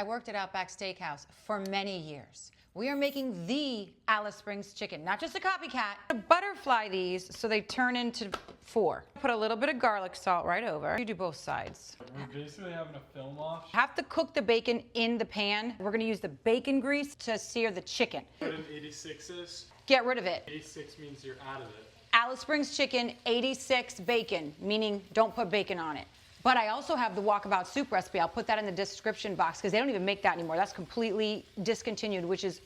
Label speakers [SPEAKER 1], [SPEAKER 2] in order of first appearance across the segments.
[SPEAKER 1] I worked at Outback Steakhouse for many years. We are making the Alice Springs chicken, not just a copycat. I butterfly these so they turn into 4. Put a little bit of garlic salt right over. You do both sides.
[SPEAKER 2] We're basically having a film off.
[SPEAKER 1] Have to cook the bacon in the pan. We're gonna use the bacon grease to sear the chicken.
[SPEAKER 2] What an 86 is?
[SPEAKER 1] Get rid of it.
[SPEAKER 2] 86 means you're out of it.
[SPEAKER 1] Alice Springs chicken, 86 bacon, meaning don't put bacon on it. But I also have the Walkabout soup recipe. I'll put that in the description box because they don't even make that anymore. That's completely discontinued, which is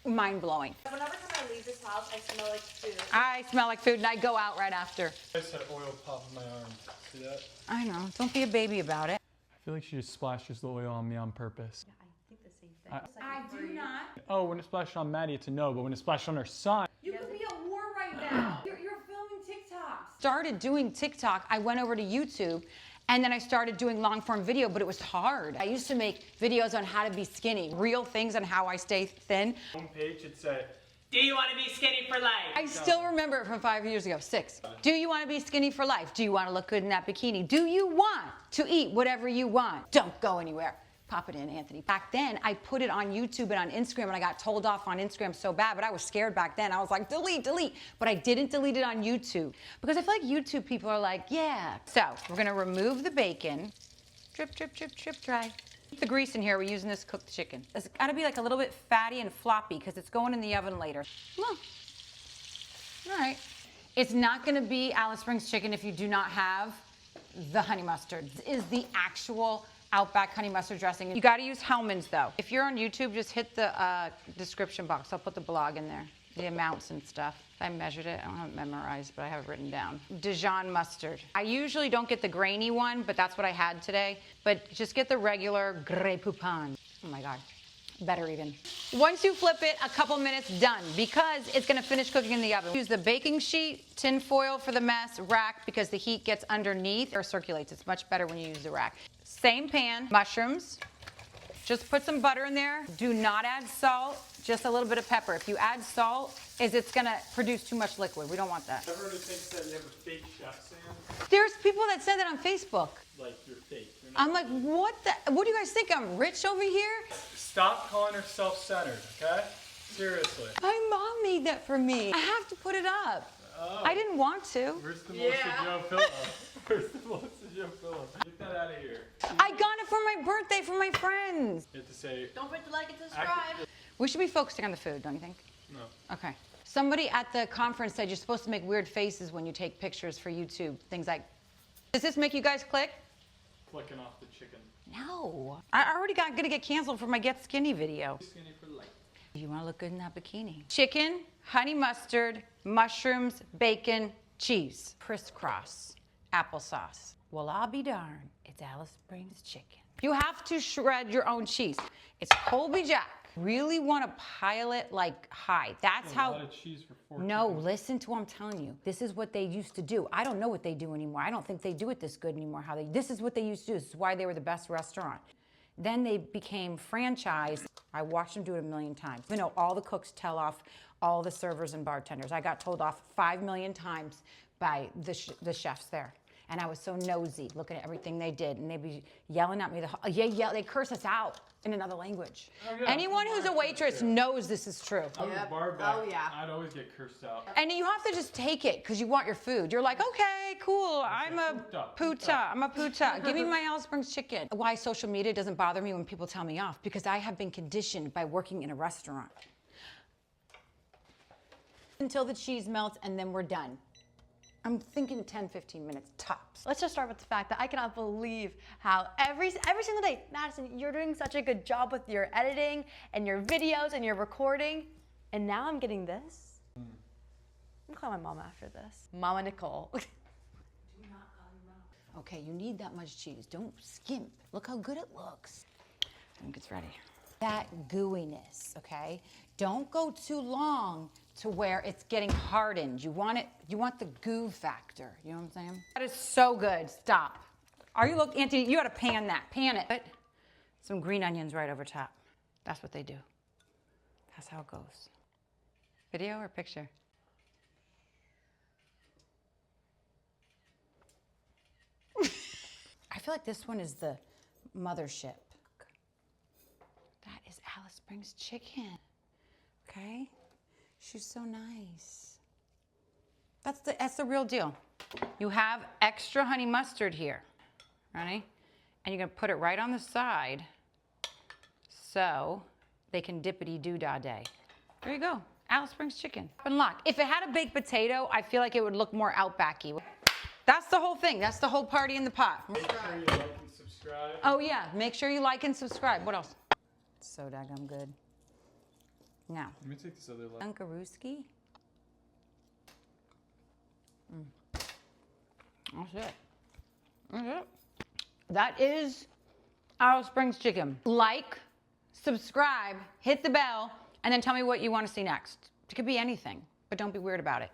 [SPEAKER 1] mind-blowing.
[SPEAKER 3] Whenever time I leave this house, I smell like food.
[SPEAKER 1] I smell like food and I go out right after.
[SPEAKER 2] I just had oil pop in my arm. See that?
[SPEAKER 1] I know. Don't be a baby about it.
[SPEAKER 2] I feel like she just splashes the oil on me on purpose.
[SPEAKER 3] Yeah, I think the same thing.
[SPEAKER 1] I do not.
[SPEAKER 2] Oh, when it splashed on Maddie, it's a no, but when it splashed on her son.
[SPEAKER 1] You could be at war right now. You're filming TikToks. Started doing TikTok. I went over to YouTube. And then I started doing long form video, but it was hard. I used to make videos on how to be skinny, real things on how I stay thin.
[SPEAKER 2] Homepage should say,
[SPEAKER 4] Do you want to be skinny for life?
[SPEAKER 1] I still remember it from 5 years ago, 6. Do you want to be skinny for life? Do you want to look good in that bikini? Do you want to eat whatever you want? Don't go anywhere. Pop it in, Anthony. Back then, I put it on YouTube and on Instagram, and I got told off on Instagram so bad, but I was scared back then. I was like, delete, delete. But I didn't delete it on YouTube because I feel like YouTube people are like, yeah. So we're gonna remove the bacon. Drip, drip, drip, drip, dry. Keep the grease in here. We're using this cooked chicken. It's gotta be like a little bit fatty and floppy because it's going in the oven later. Come on. All right. It's not gonna be Alice Springs chicken if you do not have the honey mustard. This is the actual Outback honey mustard dressing. You gotta use Hellmann's though. If you're on YouTube, just hit the description box. I'll put the blog in there, the amounts and stuff. I measured it, I don't have it memorized, but I have it written down. Dijon mustard. I usually don't get the grainy one, but that's what I had today. But just get the regular Grey Poupon. Oh my God, better even. Once you flip it, a couple minutes, done, because it's gonna finish cooking in the oven. Use the baking sheet, tin foil for the mess, rack, because the heat gets underneath or circulates. It's much better when you use the rack. Same pan, mushrooms. Just put some butter in there. Do not add salt, just a little bit of pepper. If you add salt, it's gonna produce too much liquid. We don't want that.
[SPEAKER 2] Everyone who thinks that you have a fake chef, Sam,
[SPEAKER 1] There's people that said that on Facebook.
[SPEAKER 2] like you're fake. You're not
[SPEAKER 1] I'm like, what do you guys think? I'm rich over here?
[SPEAKER 2] Stop calling her self-centered, okay? Seriously.
[SPEAKER 1] My mom made that for me. I have to put it up.
[SPEAKER 2] Oh.
[SPEAKER 1] I didn't want to.
[SPEAKER 2] Where's the Melissa Joe pillow? Where's the Melissa Joe pillow? Get that out of here.
[SPEAKER 1] I got it for my birthday from my friends.
[SPEAKER 2] You have to say,
[SPEAKER 3] Don't forget to like and subscribe.
[SPEAKER 1] We should be focusing on the food, don't you think?
[SPEAKER 2] no.
[SPEAKER 1] Okay. Somebody at the conference said you're supposed to make weird faces when you take pictures for YouTube. Things like, does this make you guys click?
[SPEAKER 2] Flicking off the chicken.
[SPEAKER 1] No. I already gonna get canceled for my Get Skinny video.
[SPEAKER 2] Skinny for life.
[SPEAKER 1] You wanna look good in that bikini. Chicken, honey mustard, mushrooms, bacon, cheese. Crisscross, applesauce. Well, I'll be darned. It's Alice Springs chicken. You have to shred your own cheese. It's Colby Jack. Really want to pile it like high. That's
[SPEAKER 2] A
[SPEAKER 1] how.
[SPEAKER 2] lot of cheese for 4
[SPEAKER 1] No,
[SPEAKER 2] chickens.
[SPEAKER 1] listen to what I'm telling you. This is what they used to do. I don't know what they do anymore. I don't think they do it this good anymore. This is what they used to do. This is why they were the best restaurant. Then they became franchised. I watched them do it a million times. You know, all the cooks tell off all the servers and bartenders. I got told off 5 million times by the chefs there. And I was so nosy looking at everything they did. And they'd be yelling at me. They curse us out in another language.
[SPEAKER 2] Oh, yeah.
[SPEAKER 1] Anyone who's a waitress knows this is true.
[SPEAKER 2] I was a
[SPEAKER 3] Yep.
[SPEAKER 2] bar back.
[SPEAKER 3] Oh, yeah.
[SPEAKER 2] I'd always get cursed out.
[SPEAKER 1] And you have to just take it because you want your food. You're like, okay, cool. I'm a puta. I'm a puta. Give me my Alice Springs chicken. Why social media doesn't bother me when people tell me off? Because I have been conditioned by working in a restaurant. Until the cheese melts and then we're done. I'm thinking 10, 15 minutes tops.
[SPEAKER 3] Let's just start with the fact that I cannot believe how every single day, Madison, you're doing such a good job with your editing and your videos and your recording. And now I'm getting this. I'm calling my mom after this. Mama Nicole.
[SPEAKER 1] Okay, you need that much cheese. Don't skimp. Look how good it looks. I think it's ready. That gooiness, okay? Don't go too long to where it's getting hardened. You want the goo factor. You know what I'm saying? That is so good. Stop. Anthony, you gotta pan that. Pan it. Put some green onions right over top. That's what they do. That's how it goes. Video or picture? I feel like this one is the mothership. Alice Springs chicken. Okay? She's so nice. That's the real deal. You have extra honey mustard here. Ready? And you're gonna put it right on the side so they can dippity-doo-dah day. There you go. Alice Springs chicken. Unlock. If it had a baked potato, I feel like it would look more Outbacky. That's the whole thing. That's the whole party in the pot.
[SPEAKER 2] Make sure you like and subscribe.
[SPEAKER 1] Oh yeah, make sure you like and subscribe. What else? So daggum good. Now,
[SPEAKER 2] Let me take this other leg.
[SPEAKER 1] Dunkarooski. That's it. That's it. That is Alice Springs chicken. Like, subscribe, hit the bell, and then tell me what you want to see next. It could be anything, but don't be weird about it.